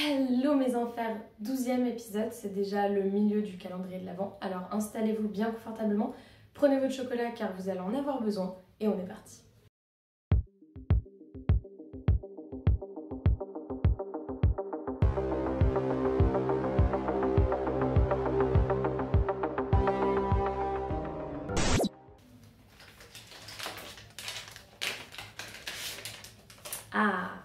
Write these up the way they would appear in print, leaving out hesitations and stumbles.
Hello mes enfers, 12e épisode, c'est déjà le milieu du calendrier de l'Avent, alors installez-vous bien confortablement, prenez votre chocolat car vous allez en avoir besoin et on est parti. Ah!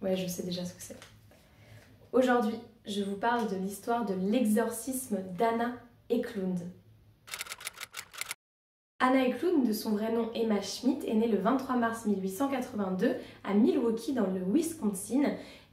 Ouais, je sais déjà ce que c'est. Aujourd'hui, je vous parle de l'histoire de l'exorcisme d'Anna Eklund. Anna Eklund, de son vrai nom Emma Schmidt, est née le 23 mars 1882 à Milwaukee dans le Wisconsin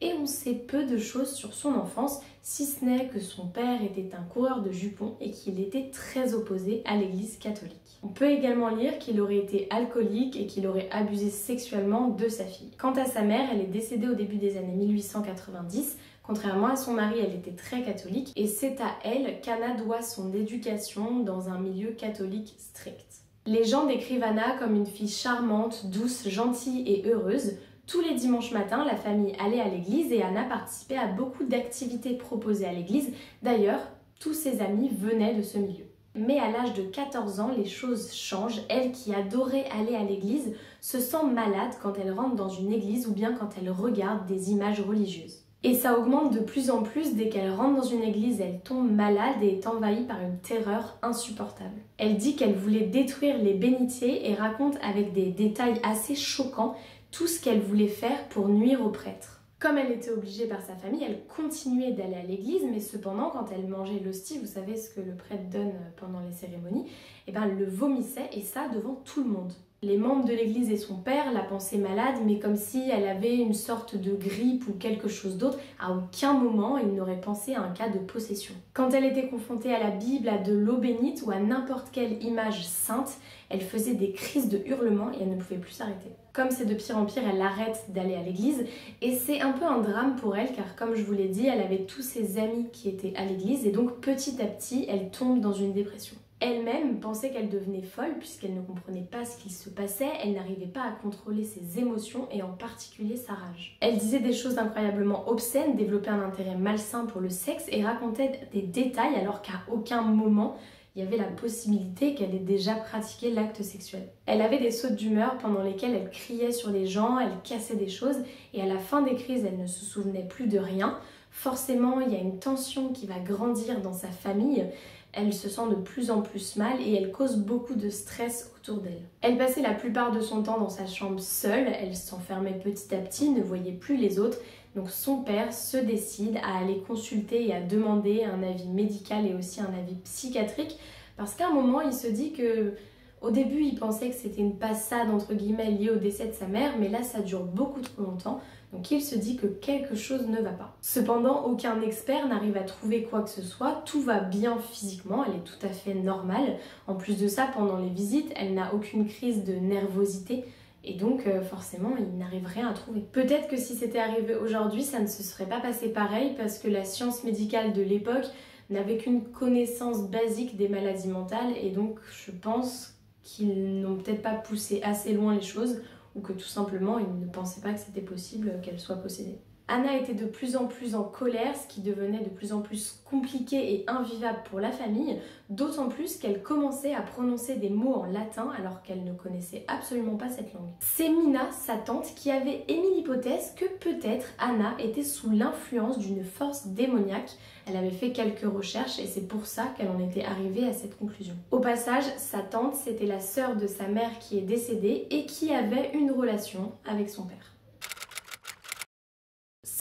et on sait peu de choses sur son enfance, si ce n'est que son père était un coureur de jupons et qu'il était très opposé à l'église catholique. On peut également lire qu'il aurait été alcoolique et qu'il aurait abusé sexuellement de sa fille. Quant à sa mère, elle est décédée au début des années 1890. Contrairement à son mari, elle était très catholique et c'est à elle qu'Anna doit son éducation dans un milieu catholique strict. Les gens décrivent Anna comme une fille charmante, douce, gentille et heureuse. Tous les dimanches matins, la famille allait à l'église et Anna participait à beaucoup d'activités proposées à l'église. D'ailleurs, tous ses amis venaient de ce milieu. Mais à l'âge de 14 ans, les choses changent. Elle, qui adorait aller à l'église, se sent malade quand elle rentre dans une église ou bien quand elle regarde des images religieuses. Et ça augmente de plus en plus. Dès qu'elle rentre dans une église, elle tombe malade et est envahie par une terreur insupportable. Elle dit qu'elle voulait détruire les bénitiers et raconte avec des détails assez choquants tout ce qu'elle voulait faire pour nuire aux prêtres. Comme elle était obligée par sa famille, elle continuait d'aller à l'église, mais cependant, quand elle mangeait l'hostie, vous savez ce que le prêtre donne pendant les cérémonies, elle le vomissait, et ça devant tout le monde. Les membres de l'église et son père la pensaient malade, mais comme si elle avait une sorte de grippe ou quelque chose d'autre. À aucun moment, ils n'auraient pensé à un cas de possession. Quand elle était confrontée à la Bible, à de l'eau bénite ou à n'importe quelle image sainte, elle faisait des crises de hurlements et elle ne pouvait plus s'arrêter. Comme c'est de pire en pire, elle arrête d'aller à l'église et c'est un peu un drame pour elle car comme je vous l'ai dit, elle avait tous ses amis qui étaient à l'église et donc petit à petit, elle tombe dans une dépression. Elle-même pensait qu'elle devenait folle puisqu'elle ne comprenait pas ce qui se passait, elle n'arrivait pas à contrôler ses émotions et en particulier sa rage. Elle disait des choses incroyablement obscènes, développait un intérêt malsain pour le sexe et racontait des détails alors qu'à aucun moment il y avait la possibilité qu'elle ait déjà pratiqué l'acte sexuel. Elle avait des sautes d'humeur pendant lesquelles elle criait sur les gens, elle cassait des choses et à la fin des crises elle ne se souvenait plus de rien. Forcément il y a une tension qui va grandir dans sa famille. Elle se sent de plus en plus mal et elle cause beaucoup de stress autour d'elle. Elle passait la plupart de son temps dans sa chambre seule, elle s'enfermait petit à petit, ne voyait plus les autres. Donc son père se décide à aller consulter et à demander un avis médical et aussi un avis psychiatrique parce qu'à un moment il se dit que au début il pensait que c'était une passade entre guillemets liée au décès de sa mère, mais là ça dure beaucoup trop longtemps. Donc il se dit que quelque chose ne va pas. Cependant, aucun expert n'arrive à trouver quoi que ce soit, tout va bien physiquement, elle est tout à fait normale. En plus de ça, pendant les visites, elle n'a aucune crise de nervosité et donc forcément, il n'arrive rien à trouver. Peut-être que si c'était arrivé aujourd'hui, ça ne se serait pas passé pareil parce que la science médicale de l'époque n'avait qu'une connaissance basique des maladies mentales et donc je pense qu'ils n'ont peut-être pas poussé assez loin les choses ou que tout simplement ils ne pensaient pas que c'était possible qu'elle soit possédée. Anna était de plus en plus en colère, ce qui devenait de plus en plus compliqué et invivable pour la famille, d'autant plus qu'elle commençait à prononcer des mots en latin alors qu'elle ne connaissait absolument pas cette langue. C'est Mina, sa tante, qui avait émis l'hypothèse que peut-être Anna était sous l'influence d'une force démoniaque. Elle avait fait quelques recherches et c'est pour ça qu'elle en était arrivée à cette conclusion. Au passage, sa tante, c'était la sœur de sa mère qui est décédée et qui avait une relation avec son père.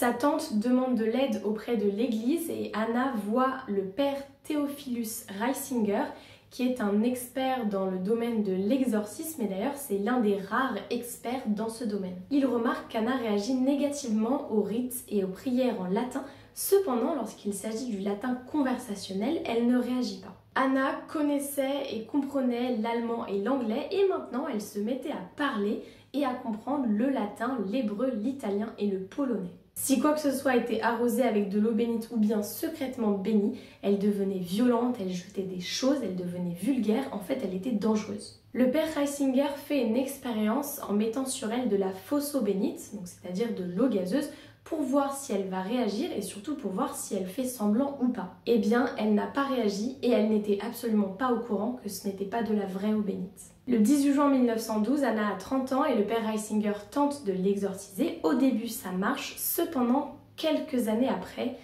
Sa tante demande de l'aide auprès de l'église et Anna voit le père Theophilus Reisinger qui est un expert dans le domaine de l'exorcisme et d'ailleurs c'est l'un des rares experts dans ce domaine. Il remarque qu'Anna réagit négativement aux rites et aux prières en latin, cependant lorsqu'il s'agit du latin conversationnel, elle ne réagit pas. Anna connaissait et comprenait l'allemand et l'anglais et maintenant elle se mettait à parler et à comprendre le latin, l'hébreu, l'italien et le polonais. Si quoi que ce soit était arrosé avec de l'eau bénite ou bien secrètement bénie, elle devenait violente, elle jetait des choses, elle devenait vulgaire, en fait elle était dangereuse. Le père Reisinger fait une expérience en mettant sur elle de la phospho-bénite, donc c'est-à-dire de l'eau gazeuse, pour voir si elle va réagir et surtout pour voir si elle fait semblant ou pas. Eh bien, elle n'a pas réagi et elle n'était absolument pas au courant que ce n'était pas de la vraie eau bénite. Le 18 juin 1912, Anna a 30 ans et le père Reisinger tente de l'exorciser. Au début, ça marche, cependant, quelques années après,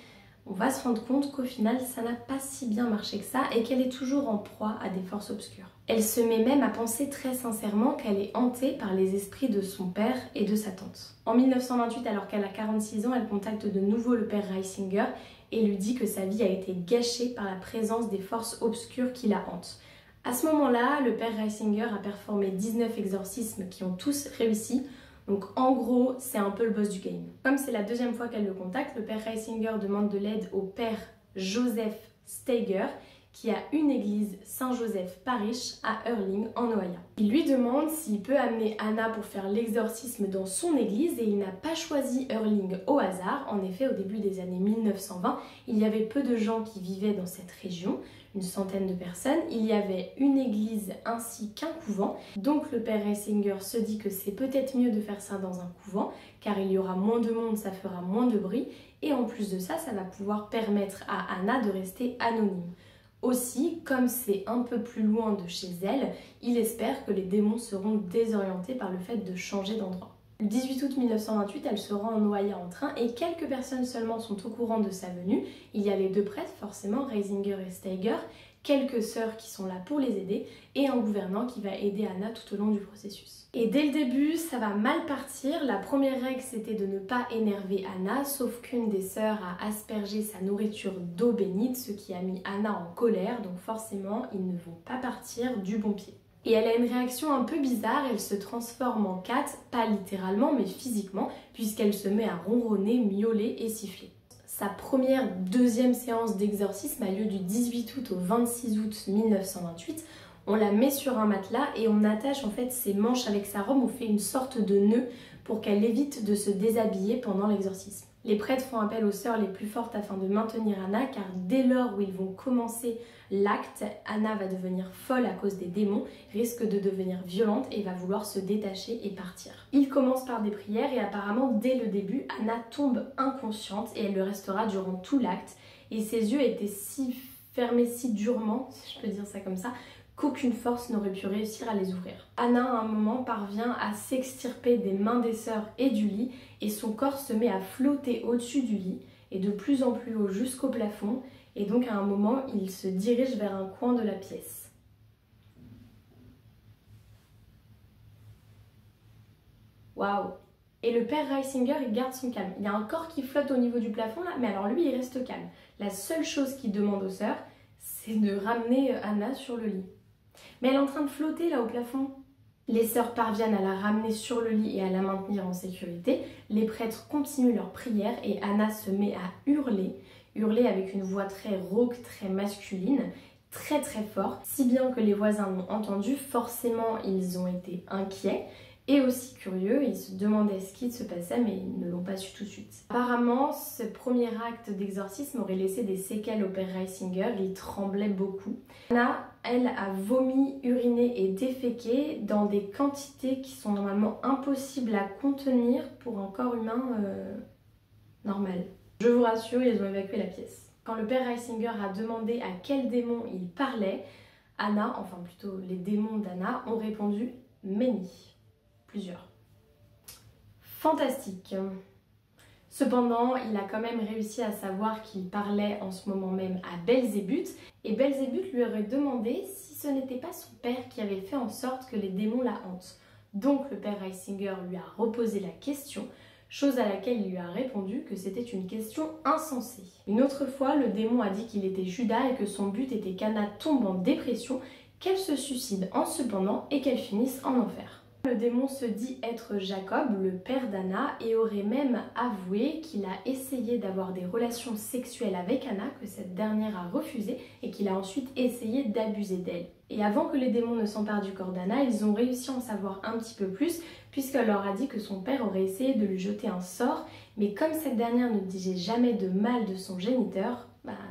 on va se rendre compte qu'au final, ça n'a pas si bien marché que ça et qu'elle est toujours en proie à des forces obscures. Elle se met même à penser très sincèrement qu'elle est hantée par les esprits de son père et de sa tante. En 1928, alors qu'elle a 46 ans, elle contacte de nouveau le père Reisinger et lui dit que sa vie a été gâchée par la présence des forces obscures qui la hantent. À ce moment-là, le père Reisinger a performé 19 exorcismes qui ont tous réussi. Donc en gros, c'est un peu le boss du game. Comme c'est la deuxième fois qu'elle le contacte, le père Reisinger demande de l'aide au père Joseph Steiger, qui a une église Saint-Joseph Parish à Hurling en Ohio. Il lui demande s'il peut amener Anna pour faire l'exorcisme dans son église et il n'a pas choisi Hurling au hasard. En effet, au début des années 1920, il y avait peu de gens qui vivaient dans cette région, une centaine de personnes. Il y avait une église ainsi qu'un couvent. Donc le père Reisinger se dit que c'est peut-être mieux de faire ça dans un couvent car il y aura moins de monde, ça fera moins de bruit et en plus de ça, ça va pouvoir permettre à Anna de rester anonyme. Aussi, comme c'est un peu plus loin de chez elle, il espère que les démons seront désorientés par le fait de changer d'endroit. Le 18 août 1928, elle se rend en Ohio en train et quelques personnes seulement sont au courant de sa venue. Il y a les deux prêtres, forcément, Reisinger et Steiger, quelques sœurs qui sont là pour les aider et un gouvernant qui va aider Anna tout au long du processus. Et dès le début, ça va mal partir. La première règle, c'était de ne pas énerver Anna, sauf qu'une des sœurs a aspergé sa nourriture d'eau bénite, ce qui a mis Anna en colère, donc forcément, ils ne vont pas partir du bon pied. Et elle a une réaction un peu bizarre, elle se transforme en cat, pas littéralement mais physiquement, puisqu'elle se met à ronronner, miauler et siffler. Sa deuxième séance d'exorcisme a lieu du 18 août au 26 août 1928. On la met sur un matelas et on attache en fait ses manches avec sa robe, on fait une sorte de nœud pour qu'elle évite de se déshabiller pendant l'exorcisme. Les prêtres font appel aux sœurs les plus fortes afin de maintenir Anna car dès lors où ils vont commencer l'acte, Anna va devenir folle à cause des démons, risque de devenir violente et va vouloir se détacher et partir. Ils commencent par des prières et apparemment dès le début, Anna tombe inconsciente et elle le restera durant tout l'acte et ses yeux étaient si fermés si durement, si je peux dire ça comme ça, qu'aucune force n'aurait pu réussir à les ouvrir. Anna, à un moment, parvient à s'extirper des mains des sœurs et du lit, et son corps se met à flotter au-dessus du lit, et de plus en plus haut jusqu'au plafond, et donc à un moment, il se dirige vers un coin de la pièce. Waouh! Et le père Reisinger, il garde son calme. Il y a un corps qui flotte au niveau du plafond, là, mais alors lui, il reste calme. La seule chose qu'il demande aux sœurs, c'est de ramener Anna sur le lit. Mais elle est en train de flotter là au plafond. Les sœurs parviennent à la ramener sur le lit et à la maintenir en sécurité. Les prêtres continuent leur prière et Anna se met à hurler avec une voix très rauque, très masculine, très très fort, si bien que les voisins l'ont entendu. Forcément, ils ont été inquiets et aussi curieux. Ils se demandaient ce qui se passait, mais ils ne l'ont pas su tout de suite. Apparemment, ce premier acte d'exorcisme aurait laissé des séquelles au père Reisinger. Il tremblait beaucoup. Anna, elle, a vomi, uriné et déféqué dans des quantités qui sont normalement impossibles à contenir pour un corps humain normal. Je vous rassure, ils ont évacué la pièce. Quand le père Reisinger a demandé à quel démon il parlait, Anna, enfin plutôt les démons d'Anna, ont répondu « Many ». Plusieurs. Fantastique. Cependant, il a quand même réussi à savoir qu'il parlait en ce moment même à Belzébuth et Belzébuth lui aurait demandé si ce n'était pas son père qui avait fait en sorte que les démons la hantent. Donc le père Reisinger lui a reposé la question, chose à laquelle il lui a répondu que c'était une question insensée. Une autre fois, le démon a dit qu'il était Judas et que son but était qu'Anna tombe en dépression, qu'elle se suicide en se pendant et qu'elle finisse en enfer. Le démon se dit être Jacob, le père d'Anna, et aurait même avoué qu'il a essayé d'avoir des relations sexuelles avec Anna, que cette dernière a refusé, et qu'il a ensuite essayé d'abuser d'elle. Et avant que les démons ne s'emparent du corps d'Anna, ils ont réussi à en savoir un petit peu plus, puisqu'elle leur a dit que son père aurait essayé de lui jeter un sort, mais comme cette dernière ne disait jamais de mal de son géniteur,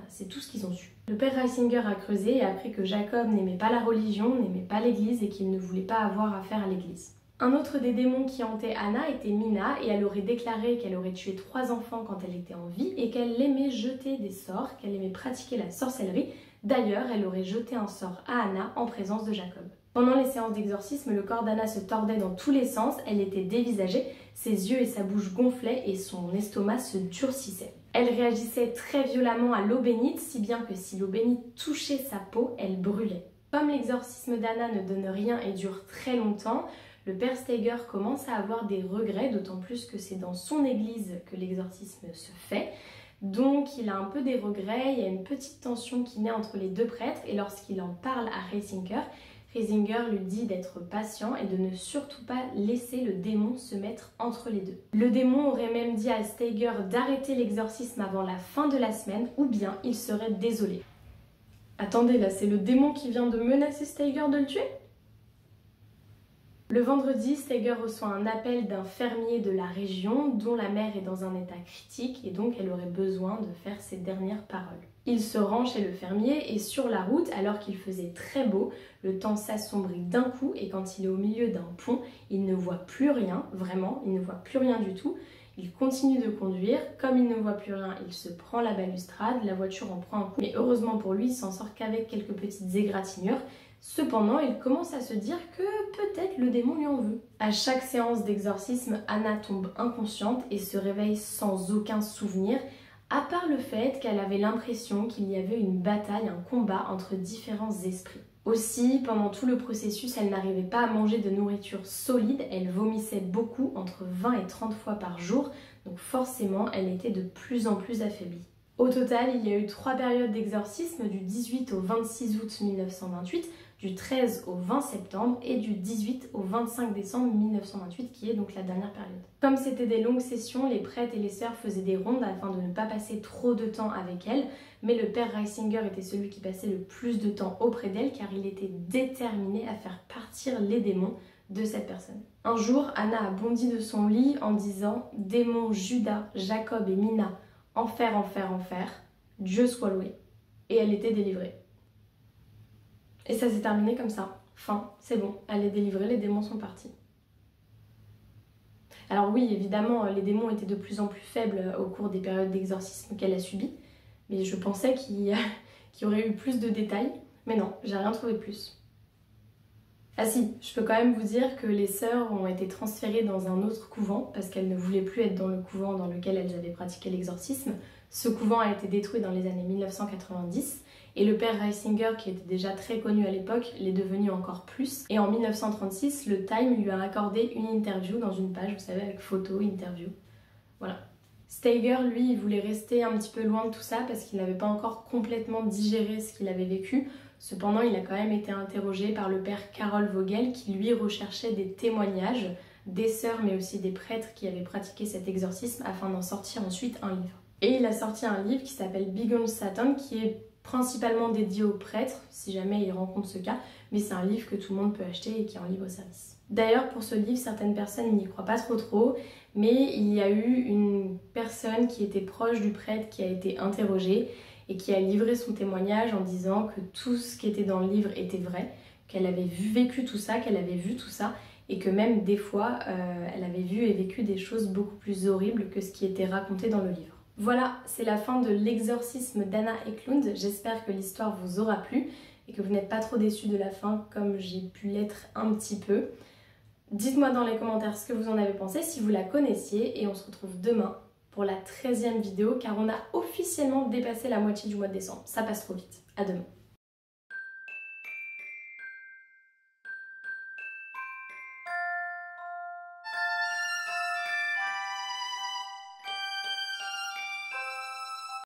c'est tout ce qu'ils ont su. Le père Reisinger a creusé et a appris que Jacob n'aimait pas la religion, n'aimait pas l'église et qu'il ne voulait pas avoir affaire à l'église. Un autre des démons qui hantait Anna était Mina et elle aurait déclaré qu'elle aurait tué 3 enfants quand elle était en vie et qu'elle aimait jeter des sorts, qu'elle aimait pratiquer la sorcellerie. D'ailleurs, elle aurait jeté un sort à Anna en présence de Jacob. Pendant les séances d'exorcisme, le corps d'Anna se tordait dans tous les sens, elle était dévisagée, ses yeux et sa bouche gonflaient et son estomac se durcissait. Elle réagissait très violemment à l'eau bénite, si bien que si l'eau bénite touchait sa peau, elle brûlait. Comme l'exorcisme d'Anna ne donne rien et dure très longtemps, le père Steiger commence à avoir des regrets, d'autant plus que c'est dans son église que l'exorcisme se fait. Donc il a un peu des regrets, il y a une petite tension qui naît entre les deux prêtres et lorsqu'il en parle à Reisinger, Reisinger lui dit d'être patient et de ne surtout pas laisser le démon se mettre entre les deux. Le démon aurait même dit à Steiger d'arrêter l'exorcisme avant la fin de la semaine ou bien il serait désolé. Attendez, là c'est le démon qui vient de menacer Steiger de le tuer ? Le vendredi, Steiger reçoit un appel d'un fermier de la région dont la mère est dans un état critique et donc elle aurait besoin de faire ses dernières paroles. Il se rend chez le fermier et sur la route, alors qu'il faisait très beau, le temps s'assombrit d'un coup et quand il est au milieu d'un pont, il ne voit plus rien, vraiment, il ne voit plus rien du tout. Il continue de conduire, comme il ne voit plus rien, il se prend la balustrade, la voiture en prend un coup, mais heureusement pour lui, il s'en sort qu'avec quelques petites égratignures. Cependant, il commence à se dire que peut-être le démon lui en veut. À chaque séance d'exorcisme, Anna tombe inconsciente et se réveille sans aucun souvenir, à part le fait qu'elle avait l'impression qu'il y avait une bataille, un combat entre différents esprits. Aussi, pendant tout le processus, elle n'arrivait pas à manger de nourriture solide, elle vomissait beaucoup, entre 20 et 30 fois par jour, donc forcément, elle était de plus en plus affaiblie. Au total, il y a eu 3 périodes d'exorcisme, du 18 au 26 août 1928, du 13 au 20 septembre et du 18 au 25 décembre 1928 qui est donc la dernière période. Comme c'était des longues sessions, les prêtres et les sœurs faisaient des rondes afin de ne pas passer trop de temps avec elles, mais le père Reisinger était celui qui passait le plus de temps auprès d'elle car il était déterminé à faire partir les démons de cette personne. Un jour, Anna a bondi de son lit en disant « Démons Judas, Jacob et Mina, enfer, enfer, enfer, Dieu soit loué ». Et elle était délivrée. Et ça s'est terminé comme ça. Fin, c'est bon, elle est délivrée, les démons sont partis. Alors oui, évidemment, les démons étaient de plus en plus faibles au cours des périodes d'exorcisme qu'elle a subies, mais je pensais qu'il y aurait eu plus de détails, mais non, j'ai rien trouvé de plus. Ah si, je peux quand même vous dire que les sœurs ont été transférées dans un autre couvent parce qu'elles ne voulaient plus être dans le couvent dans lequel elles avaient pratiqué l'exorcisme. Ce couvent a été détruit dans les années 1990 et le père Reisinger, qui était déjà très connu à l'époque, l'est devenu encore plus. Et en 1936, le Time lui a accordé une interview dans une page, vous savez, avec photo, interview. Voilà. Steiger, lui, il voulait rester un petit peu loin de tout ça parce qu'il n'avait pas encore complètement digéré ce qu'il avait vécu. Cependant, il a quand même été interrogé par le père Karol Vogel qui lui recherchait des témoignages des sœurs mais aussi des prêtres qui avaient pratiqué cet exorcisme afin d'en sortir ensuite un livre. Et il a sorti un livre qui s'appelle Big on Satan qui est principalement dédié aux prêtres si jamais ils rencontrent ce cas, mais c'est un livre que tout le monde peut acheter et qui est en libre service. D'ailleurs, pour ce livre, certaines personnes n'y croient pas trop, mais il y a eu une personne qui était proche du prêtre qui a été interrogée et qui a livré son témoignage en disant que tout ce qui était dans le livre était vrai, qu'elle avait vécu tout ça, qu'elle avait vu tout ça, et que même des fois, elle avait vu et vécu des choses beaucoup plus horribles que ce qui était raconté dans le livre. Voilà, c'est la fin de l'exorcisme d'Anna Eklund. J'espère que l'histoire vous aura plu et que vous n'êtes pas trop déçus de la fin comme j'ai pu l'être un petit peu. Dites-moi dans les commentaires ce que vous en avez pensé, si vous la connaissiez, et on se retrouve demain pour la 13e vidéo car on a officiellement dépassé la moitié du mois de décembre. Ça passe trop vite. À demain.